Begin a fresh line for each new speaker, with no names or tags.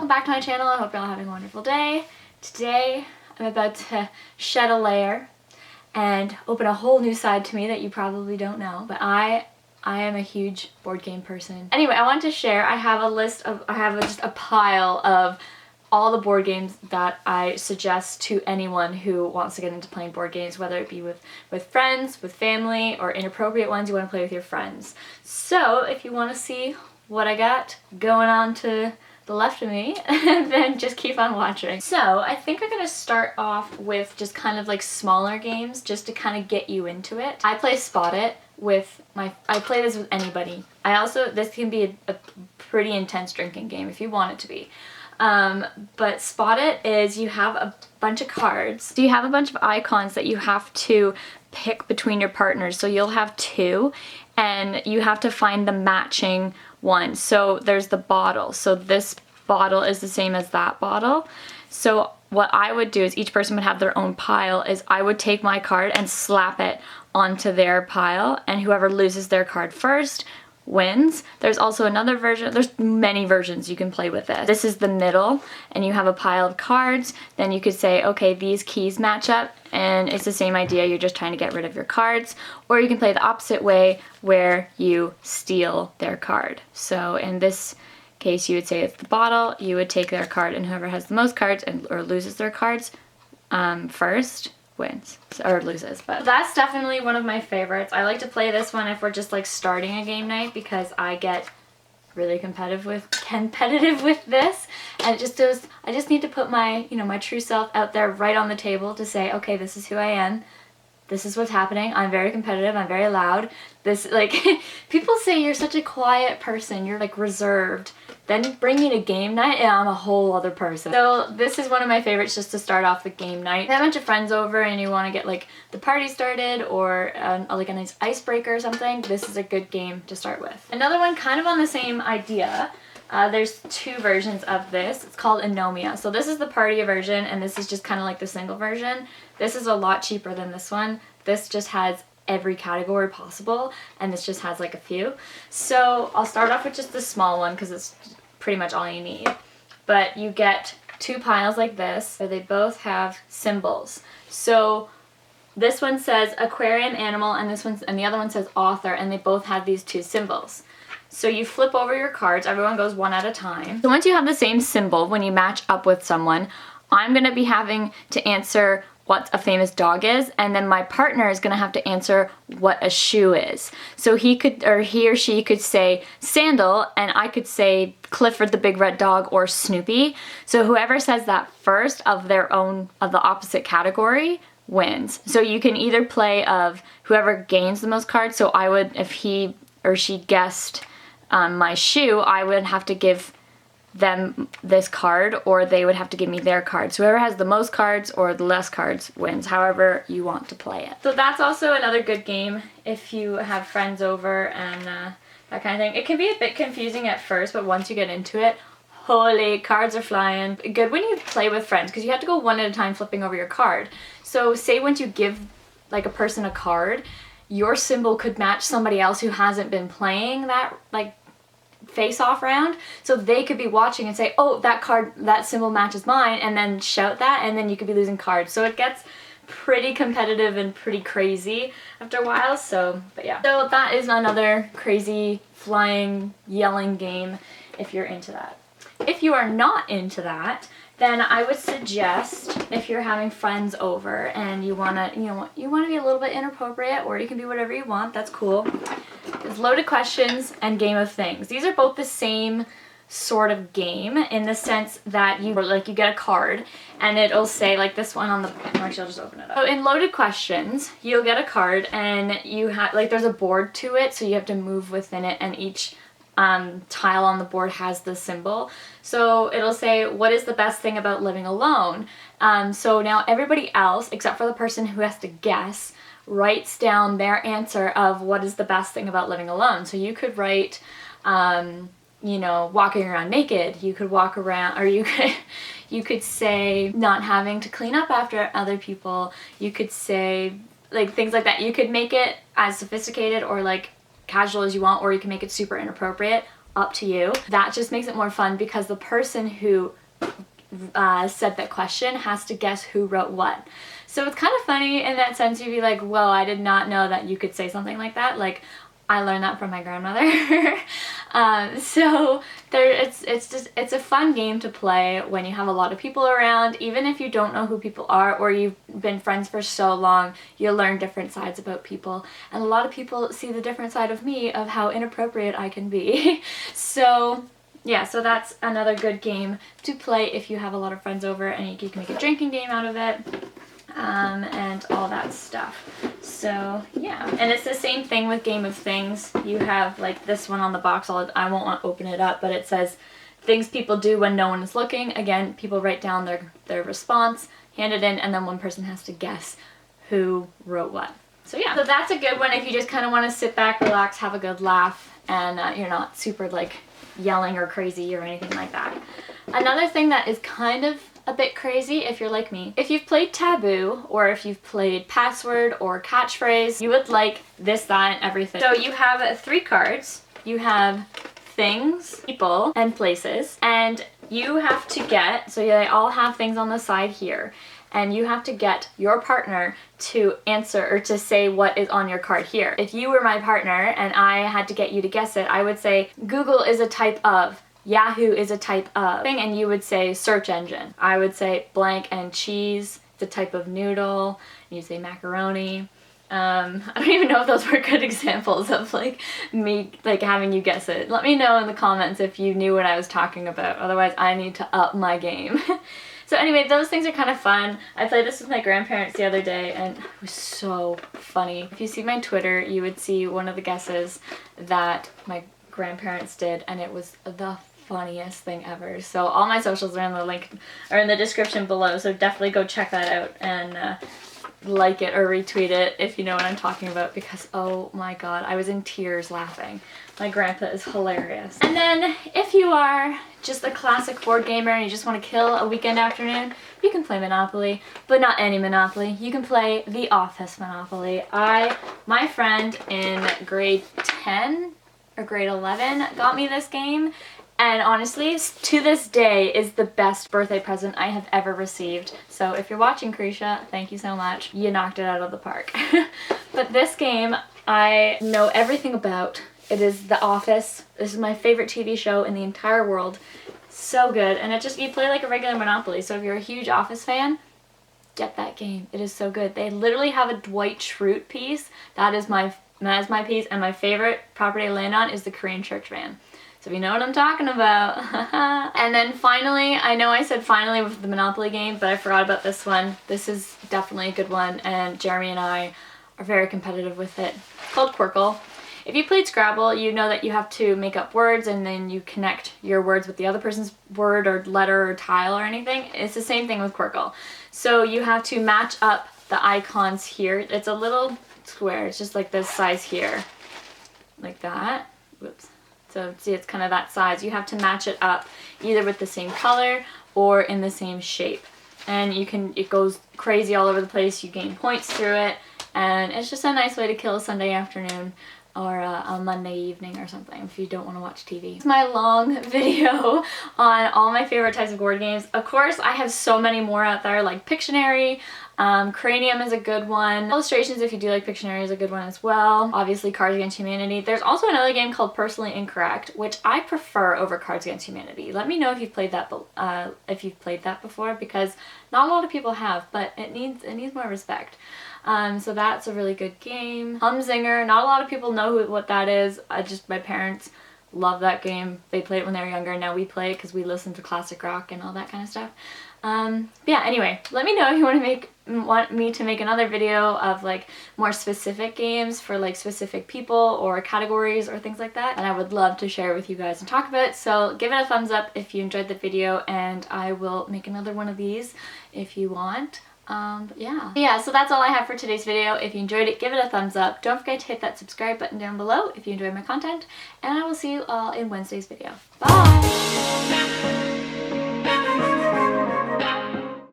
welcome back to my channel. I hope you're all having a wonderful day. Today I'm about to shed a layer and open a whole new side to me that you probably don't know, but I am a huge board game person. Anyway, I wanted to share, I have just a pile of all the board games that I suggest to anyone who wants to get into playing board games, whether it be with friends, with family, or inappropriate ones you want to play with your friends. So if you want to see what I got going on to the left of me, then just keep on watching. So I think I'm gonna start off with just kind of like smaller games just to kind of get you into it. I play Spot It with I play this with anybody. This can be a pretty intense drinking game if you want it to be. But Spot It is you have a bunch of cards. So you have a bunch of icons that you have to pick between your partners. So you'll have two and you have to find the matching one. So there's the bottle. So this bottle is the same as that bottle. So what I would do is each person would have their own pile, is I would take my card and slap it onto their pile, and whoever loses their card first wins. There's also another version, there's many versions you can play with this. This is the middle, and you have a pile of cards. Then you could say, okay, these keys match up, and it's the same idea, you're just trying to get rid of your cards. Or you can play the opposite way, where you steal their card. So in this case, you would say it's the bottle, you would take their card, and whoever has the most cards or loses their cards first wins, or loses. But that's definitely one of my favorites. I like to play this one if we're just like starting a game night, because I get really competitive with this, and I just need to put my, my true self out there right on the table to say, okay, this is who I am. This is what's happening. I'm very competitive. I'm very loud. This, like, people say you're such a quiet person. You're, like, reserved. Then bring me to game night and I'm a whole other person. So this is one of my favorites just to start off the game night. If you have a bunch of friends over and you want to get, like, the party started, or, like, a nice icebreaker or something, this is a good game to start with. Another one kind of on the same idea. There's two versions of this. It's called Anomia. So this is the party version, and this is just kind of like the single version. This is a lot cheaper than this one. This just has every category possible, and this just has like a few. So I'll start off with just the small one because it's pretty much all you need. But you get two piles like this, where they both have symbols. So this one says aquarium animal, and the other one says author, and they both have these two symbols. So you flip over your cards, everyone goes one at a time. So once you have the same symbol, when you match up with someone, I'm gonna be having to answer what a famous dog is, and then my partner is gonna have to answer what a shoe is. So he or she could say sandal, and I could say Clifford the Big Red Dog or Snoopy. So whoever says that first of the opposite category wins. So you can either play of whoever gains the most cards. So I would, if he or she guessed my shoe, I would have to give them this card, or they would have to give me their card. So whoever has the most cards or the less cards wins, however you want to play it. So that's also another good game if you have friends over and that kind of thing. It can be a bit confusing at first, but once you get into it, holy, cards are flying. Good when you play with friends, because you have to go one at a time flipping over your card. So say once you give like a person a card, your symbol could match somebody else who hasn't been playing that like face-off round, so they could be watching and say, oh, that symbol matches mine, and then shout that, and then you could be losing cards. So it gets pretty competitive and pretty crazy after a while. So, but yeah. So that is another crazy flying yelling game if you're into that. If you are not into that, then I would suggest, if you're having friends over and you wanna be a little bit inappropriate, or you can be whatever you want, that's cool. There's Loaded Questions and Game of Things. These are both the same sort of game in the sense that you get a card and it'll say, like this one on the, actually I'll just open it up. So in Loaded Questions, you'll get a card and you have, like, there's a board to it, so you have to move within it, and each tile on the board has the symbol. So it'll say, what is the best thing about living alone? So now everybody else, except for the person who has to guess, writes down their answer of what is the best thing about living alone. So you could write, walking around naked. You could walk around, or you could say not having to clean up after other people. You could say like things like that. You could make it as sophisticated or like casual as you want, or you can make it super inappropriate. up to you. That just makes it more fun because the person who said that question has to guess who wrote what. So it's kind of funny in that sense. You'd be like, whoa, I did not know that you could say something like that. Like, I learned that from my grandmother. So it's a fun game to play when you have a lot of people around. Even if you don't know who people are or you've been friends for so long, you'll learn different sides about people. And a lot of people see the different side of me of how inappropriate I can be. So yeah, so that's another good game to play if you have a lot of friends over, and you can make a drinking game out of it. And all that stuff. So yeah, and it's the same thing with Game of Things. You have like this one on the box. I won't want to open it up, but it says things people do when no one is looking. Again, people write down their response, hand it in, and then one person has to guess who wrote what. So yeah, so that's a good one if you just kind of want to sit back, relax, have a good laugh, and you're not super like yelling or crazy or anything like that. Another thing that is kind of a bit crazy if you're like me. If you've played Taboo or if you've played Password or Catchphrase, you would like this, that, and everything. So you have 3 cards. You have things, people, and places, and you have to get, so they all have things on the side here, and you have to get your partner to answer or to say what is on your card here. If you were my partner and I had to get you to guess it, I would say Google is a type of, Yahoo is a type of thing, and you would say search engine. I would say blank and cheese, the type of noodle, and you'd say macaroni. I don't even know if those were good examples of like me like having you guess it. Let me know in the comments if you knew what I was talking about. Otherwise I need to up my game. So anyway, those things are kind of fun. I played this with my grandparents the other day and it was so funny. If you see my Twitter, you would see one of the guesses that my grandparents did, and it was the funniest thing ever. So all my socials are in the link or in the description below, so definitely go check that out and like it or retweet it if you know what I'm talking about, because oh my god, I was in tears laughing. My grandpa is hilarious. And then if you are just a classic board gamer and you just want to kill a weekend afternoon, you can play Monopoly, but not any Monopoly. You can play the Office Monopoly. My friend in grade 10 or grade 11 got me this game, and honestly, to this day, is the best birthday present I have ever received. So if you're watching, Krisha, thank you so much. You knocked it out of the park. But this game, I know everything about. It is The Office. This is my favorite TV show in the entire world. So good. And you play like a regular Monopoly. So if you're a huge Office fan, get that game. It is so good. They literally have a Dwight Schrute piece. That is my piece. And my favorite property I land on is the Korean church van. So if you know what I'm talking about. And then finally, I know I said finally with the Monopoly game, but I forgot about this one. This is definitely a good one, and Jeremy and I are very competitive with it. It's called Qwirkle. If you played Scrabble, you know that you have to make up words and then you connect your words with the other person's word or letter or tile or anything. It's the same thing with Qwirkle. So you have to match up the icons here. It's a little square. It's just like this size here. Like that. Whoops. So see, it's kind of that size. You have to match it up either with the same color or in the same shape. And it goes crazy all over the place. You gain points through it. And it's just a nice way to kill a Sunday afternoon or a Monday evening or something if you don't want to watch TV. It's my long video on all my favorite types of board games. Of course, I have so many more out there, like Pictionary. Cranium is a good one. Illustrations, if you do like Pictionary, is a good one as well. Obviously, Cards Against Humanity. There's also another game called Personally Incorrect, which I prefer over Cards Against Humanity. Let me know if you've played that before, because not a lot of people have, but it needs more respect. So that's a really good game. Humzinger, not a lot of people know what that is. My parents love that game. They played it when they were younger, and now we play it because we listen to classic rock and all that kind of stuff. Yeah, anyway, let me know if you want me to make another video of like more specific games for like specific people or categories or things like that, and I would love to share with you guys and talk about it. So give it a thumbs up if you enjoyed the video, and I will make another one of these if you want. But yeah, so that's all I have for today's video. If you enjoyed it, give it a thumbs up. Don't forget to hit that subscribe button down below if you enjoy my content, and I will see you all in Wednesday's video. Bye!